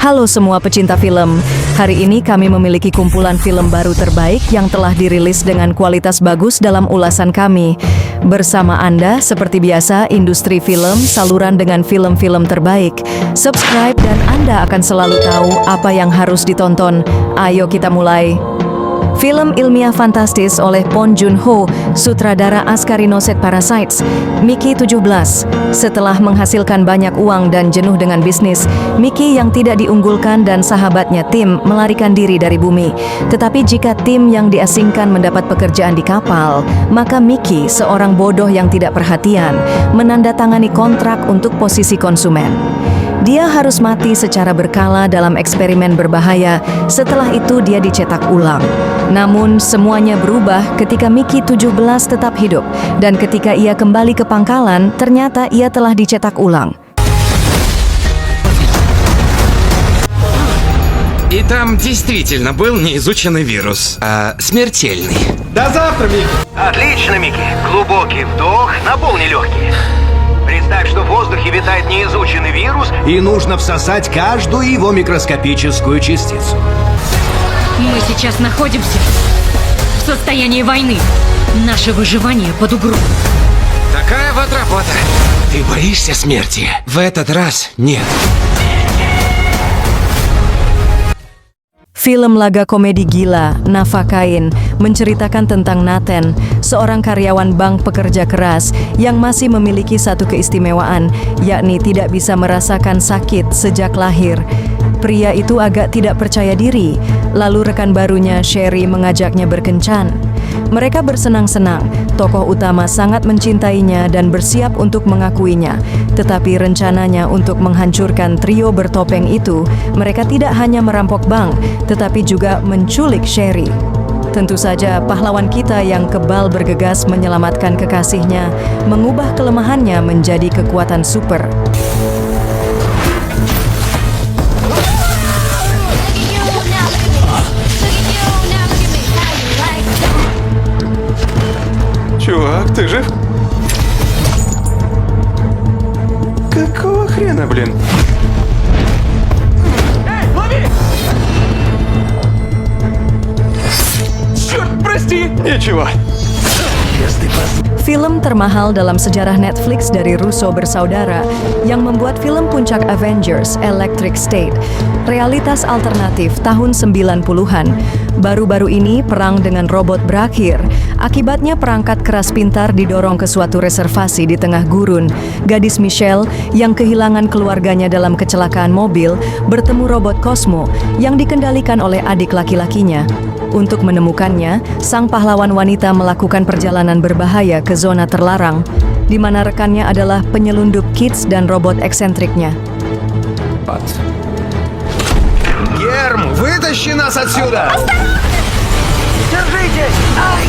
Halo semua pecinta film, hari ini kami memiliki kumpulan film baru terbaik yang telah dirilis dengan kualitas bagus dalam ulasan kami. Bersama Anda, seperti biasa, industri film, saluran dengan film-film terbaik. Subscribe dan Anda akan selalu tahu apa yang harus ditonton. Ayo kita mulai. Film ilmiah fantastis oleh Bong Joon-ho, sutradara Askarino Set Parasites, Mickey 17. Setelah menghasilkan banyak uang dan jenuh dengan bisnis, Mickey yang tidak diunggulkan dan sahabatnya Tim melarikan diri dari bumi. Tetapi jika Tim yang diasingkan mendapat pekerjaan di kapal, maka Mickey, seorang bodoh yang tidak perhatian, menandatangani kontrak untuk posisi konsumen. Dia harus mati secara berkala dalam eksperimen berbahaya, setelah itu dia dicetak ulang. Namun semuanya berubah ketika Mickey 17 tetap hidup, dan ketika ia kembali ke pangkalan, ternyata ia telah dicetak ulang. И там действительно был неизученный вирус, смертельный. До завтра, Микки! Отлично, Микки. Глубокий вдох, наполни легкие. Представь, что в воздухе витает неизученный вирус. И нужно всосать каждую его микроскопическую частицу. Мы сейчас находимся в состоянии войны. Наше выживание под угрозой. Такая вот работа. Ты боишься смерти? В этот раз нет. Film laga komedi gila, Nafakain, menceritakan tentang Nathan, seorang karyawan bank pekerja keras yang masih memiliki satu keistimewaan, yakni tidak bisa merasakan sakit sejak lahir. Pria itu agak tidak percaya diri, lalu rekan barunya Sherry mengajaknya berkencan. Mereka bersenang-senang, tokoh utama sangat mencintainya dan bersiap untuk mengakuinya. Tetapi rencananya untuk menghancurkan trio bertopeng itu, mereka tidak hanya merampok bank, tetapi juga menculik Sherry. Tentu saja pahlawan kita yang kebal bergegas menyelamatkan kekasihnya, mengubah kelemahannya menjadi kekuatan super. Чувак, ты жив? Какого хрена, блин? Эй, лови! Черт, прости! Ничего. Film termahal dalam sejarah Netflix dari Russo bersaudara yang membuat film puncak Avengers, Electric State, realitas alternatif tahun 90-an. Baru-baru ini perang dengan robot berakhir. Akibatnya perangkat keras pintar didorong ke suatu reservasi di tengah gurun. Gadis Michelle yang kehilangan keluarganya dalam kecelakaan mobil bertemu robot Cosmo yang dikendalikan oleh adik laki-lakinya. Untuk menemukannya, sang pahlawan wanita melakukan perjalanan berbahaya ke zona terlarang, di mana rekannya adalah penyelundup kids dan robot eksentriknya. Герм, вытащи нас отсюда! Держитесь! Ай!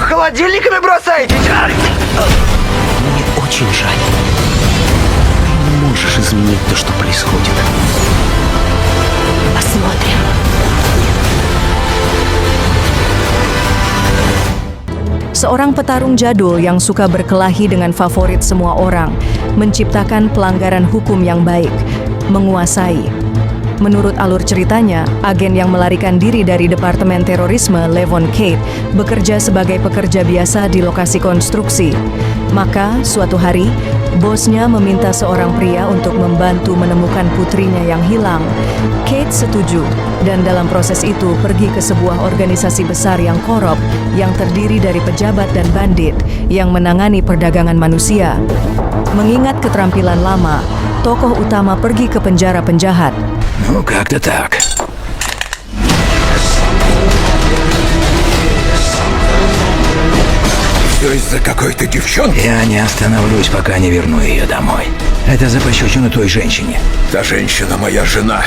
Холодильниками бросаетесь! Мне очень жаль. Ты не можешь изменить то, что происходит. Посмотрим. Seorang petarung jadul yang suka berkelahi dengan favorit semua orang, menciptakan pelanggaran hukum yang baik, menguasai. Menurut alur ceritanya, agen yang melarikan diri dari Departemen Terorisme, Levon Kate, bekerja sebagai pekerja biasa di lokasi konstruksi. Maka, suatu hari, bosnya meminta seorang pria untuk membantu menemukan putrinya yang hilang. Kate setuju, dan dalam proses itu pergi ke sebuah organisasi besar yang korup, yang terdiri dari pejabat dan bandit, yang menangani perdagangan manusia. Mengingat keterampilan lama, tokoh utama pergi ke penjara penjahat. Ну, как-то так. Все из-за какой-то девчонки. Я не остановлюсь, пока не верну ее домой. Это за пощечину той женщине. Та женщина моя жена.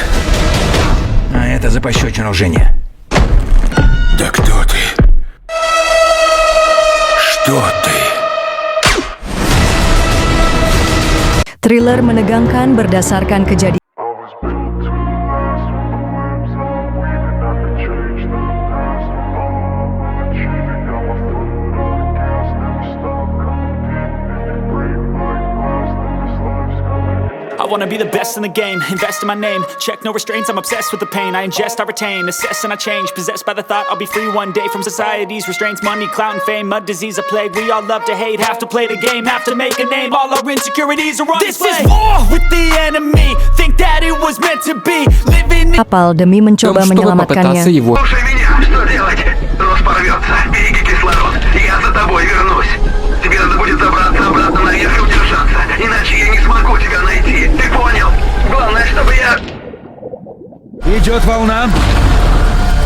А это за пощечину жене. Да кто ты? Что ты? Thriller menegangkan berdasarkan kejadian. wanna be the best in the game, invest in my name, check no restraints, I'm obsessed with the pain. I ingest, I retain, assess and I change, possessed by the thought I'll be free one day from society's restraints. Money, clout and fame, mud, disease, a plague. We all love to hate, have to play the game, have to make a name. All our insecurities are on display. This is war with the enemy, think that it was meant to be. Living in... kapal demi mencoba menyelamatkannya. Слушай меня, что делать? Нос порвется, береги кислород. Я за тобой вернусь. Тебе надо будет забраться обратно наверх и удержаться, иначе я не смогу тебя найти. Ты понял? Главное, чтобы я... Идет волна.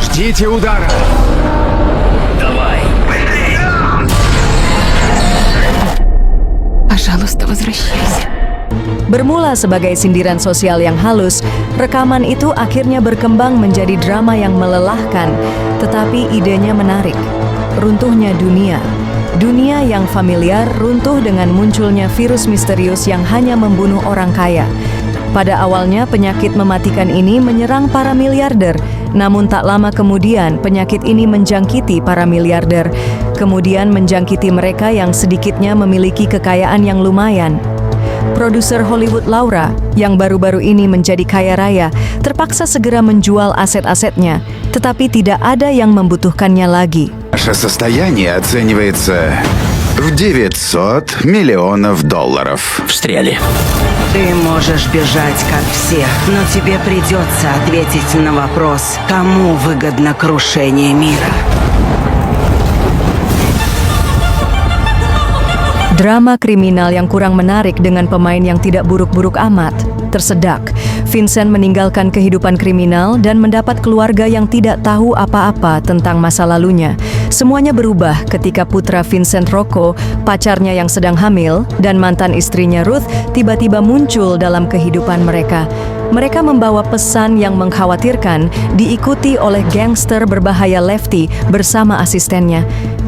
Ждите удара. Быстрее! Пожалуйста, возвращайся. Bermula sebagai sindiran sosial yang halus, rekaman itu akhirnya berkembang menjadi drama yang melelahkan, tetapi idenya menarik. Runtuhnya dunia. Dunia yang familiar runtuh dengan munculnya virus misterius yang hanya membunuh orang kaya. Pada awalnya penyakit mematikan ini menyerang para miliarder, namun tak lama kemudian penyakit ini menjangkiti para miliarder, kemudian menjangkiti mereka yang sedikitnya memiliki kekayaan yang lumayan. Produser Hollywood Laura, yang baru-baru ini menjadi kaya raya, terpaksa segera menjual aset-asetnya, tetapi tidak ada yang membutuhkannya lagi. Наше состояние оценивается в $900 миллионов. Встряли. Ты можешь бежать, как все, но тебе придется ответить на вопрос, кому выгодно крушение мира. Drama kriminal yang kurang menarik dengan pemain yang tidak buruk-buruk amat. Tersedak, Vincent meninggalkan kehidupan kriminal dan mendapat keluarga yang tidak tahu apa-apa tentang masa lalunya. Semuanya berubah ketika putra Vincent, Rocco, pacarnya yang sedang hamil, dan mantan istrinya Ruth tiba-tiba muncul dalam kehidupan mereka. Mereka membawa pesan yang mengkhawatirkan, diikuti oleh gangster berbahaya Lefty bersama asistennya.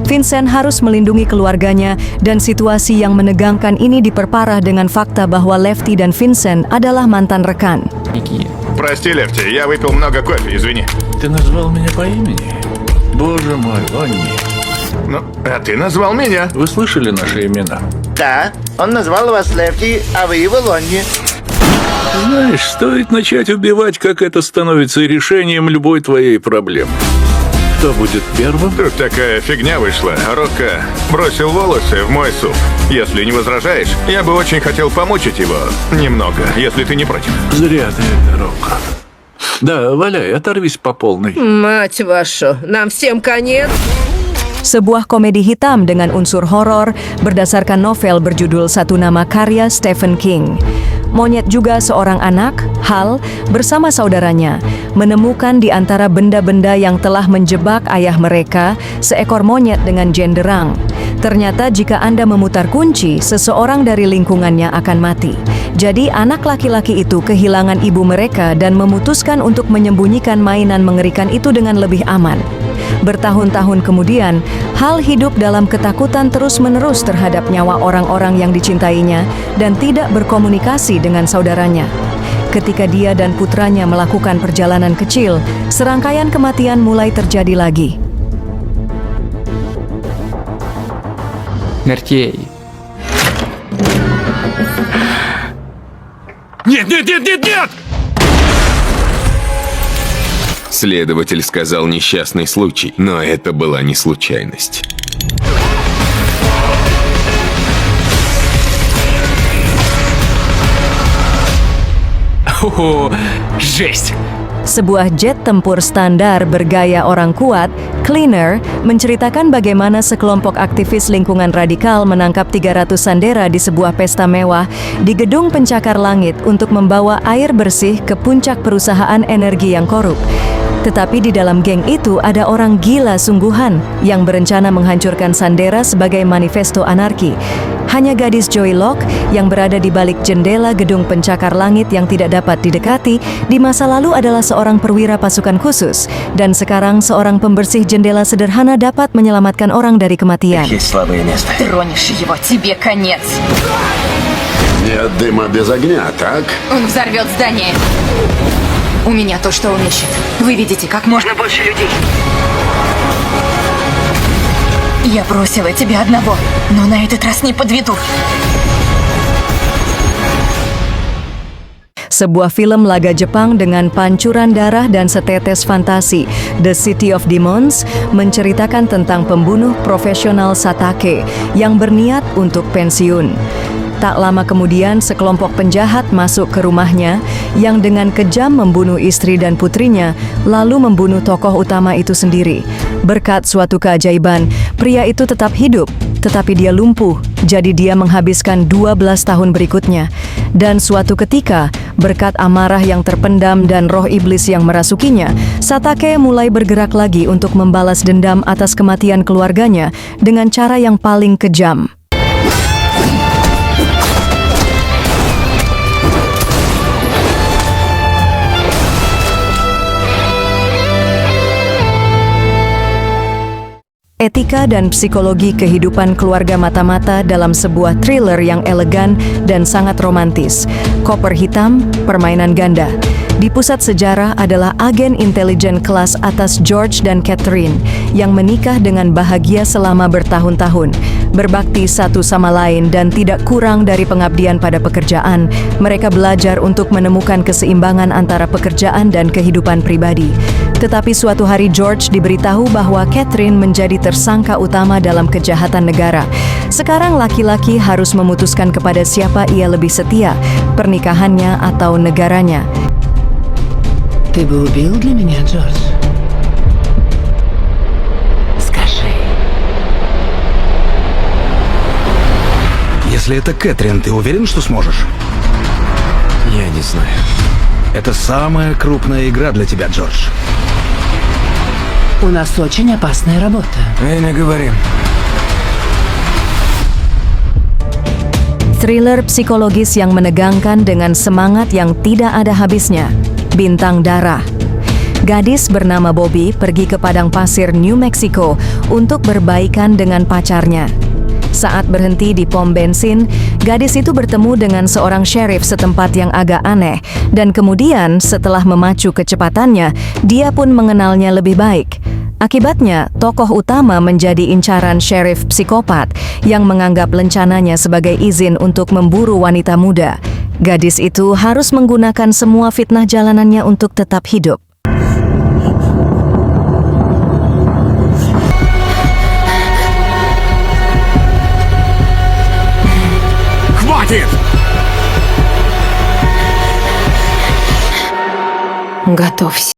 Vincent harus melindungi keluarganya, dan situasi yang menegangkan ini diperparah dengan fakta bahwa Lefty dan Vincent adalah mantan rekan. Прости, Лефти, я выпил много кофе, извини. Ты назвал меня по имени? Боже мой, Лонни. Ну, а ты назвал меня. Вы слышали наши имена? Да, он назвал вас Лефти, а вы его Лонни. Знаешь, стоит начать убивать, как это становится решением любой твоей проблемы. Кто будет первым? Тут такая фигня вышла. Рокко бросил волосы в мой суп. Если не возражаешь, я бы очень хотел помучить его немного, если ты не против. Зря ты это, Рокко. Да, валяй, оторвись по полной. Мать вашу, нам всем конец. Sebuah komedi hitam dengan unsur horor berdasarkan novel berjudul Satu Nama karya Stephen King. Monyet juga seorang anak, Hal, bersama saudaranya, menemukan di antara benda-benda yang telah menjebak ayah mereka seekor monyet dengan jenderang. Ternyata jika Anda memutar kunci, seseorang dari lingkungannya akan mati. Jadi anak laki-laki itu kehilangan ibu mereka dan memutuskan untuk menyembunyikan mainan mengerikan itu dengan lebih aman. Bertahun-tahun kemudian, Hal hidup dalam ketakutan terus-menerus terhadap nyawa orang-orang yang dicintainya dan tidak berkomunikasi dengan saudaranya. Ketika dia dan putranya melakukan perjalanan kecil, serangkaian kematian mulai terjadi lagi. Смертей. Нет, нет, нет, нет, нет! Следователь сказал несчастный случай, но это была не случайность. О, жесть! Sebuah jet tempur standar bergaya orang kuat, Cleaner, menceritakan bagaimana sekelompok aktivis lingkungan radikal menangkap 300 sandera di sebuah pesta mewah di gedung pencakar langit untuk membawa air bersih ke puncak perusahaan energi yang korup. Tetapi di dalam geng itu ada orang gila sungguhan yang berencana menghancurkan sandera sebagai manifesto anarki. Hanya gadis Joy Locke yang berada di balik jendela gedung pencakar langit yang tidak dapat didekati di masa lalu adalah seorang perwira pasukan khusus, dan sekarang seorang pembersih jendela sederhana dapat menyelamatkan orang dari kematian. Тронешь его, тебе конец. Нет дыма без огня, так? Он взорвет здание. У меня то, что он ищет. Вы видите, как можно больше людей. Я бросила тебя одного, но на этот раз не подведу. sebuah film laga Jepang dengan pancuran darah dan setetes fantasi. The City of Demons menceritakan tentang pembunuh profesional Satake yang berniat untuk pensiun. Tak lama kemudian, sekelompok penjahat masuk ke rumahnya yang dengan kejam membunuh istri dan putrinya, lalu membunuh tokoh utama itu sendiri. Berkat suatu keajaiban, pria itu tetap hidup, tetapi dia lumpuh, jadi dia menghabiskan 12 tahun berikutnya. Dan suatu ketika, berkat amarah yang terpendam dan roh iblis yang merasukinya, Satake mulai bergerak lagi untuk membalas dendam atas kematian keluarganya dengan cara yang paling kejam. Etika dan psikologi kehidupan keluarga mata-mata dalam sebuah thriller yang elegan dan sangat romantis. Koper Hitam, Permainan Ganda. Di pusat sejarah adalah agen intelijen kelas atas George dan Catherine yang menikah dengan bahagia selama bertahun-tahun. Berbakti satu sama lain dan tidak kurang dari pengabdian pada pekerjaan, mereka belajar untuk menemukan keseimbangan antara pekerjaan dan kehidupan pribadi. Tetapi suatu hari George diberitahu bahwa Catherine menjadi tersangka utama dalam kejahatan negara. Sekarang laki-laki harus memutuskan kepada siapa ia lebih setia, pernikahannya atau negaranya. Ты бы убил для меня, Джордж? Скажи. Если это Кэтрин, ты уверен, что сможешь? Я не знаю. Это самая крупная игра для тебя, Джордж. У нас очень опасная работа. Не говори. Thriller psikologis yang menegangkan dengan semangat yang tidak ada habisnya. Bintang Darah. Gadis bernama Bobby pergi ke padang pasir New Mexico untuk berbaikan dengan pacarnya. Saat berhenti di pom bensin, gadis itu bertemu dengan seorang sheriff setempat yang agak aneh, dan kemudian setelah memacu kecepatannya, dia pun mengenalnya lebih baik. Akibatnya, tokoh utama menjadi incaran sheriff psikopat yang menganggap rencananya sebagai izin untuk memburu wanita muda. Gadis itu harus menggunakan semua fitnah jalanannya untuk tetap hidup. Хватит! Готовься.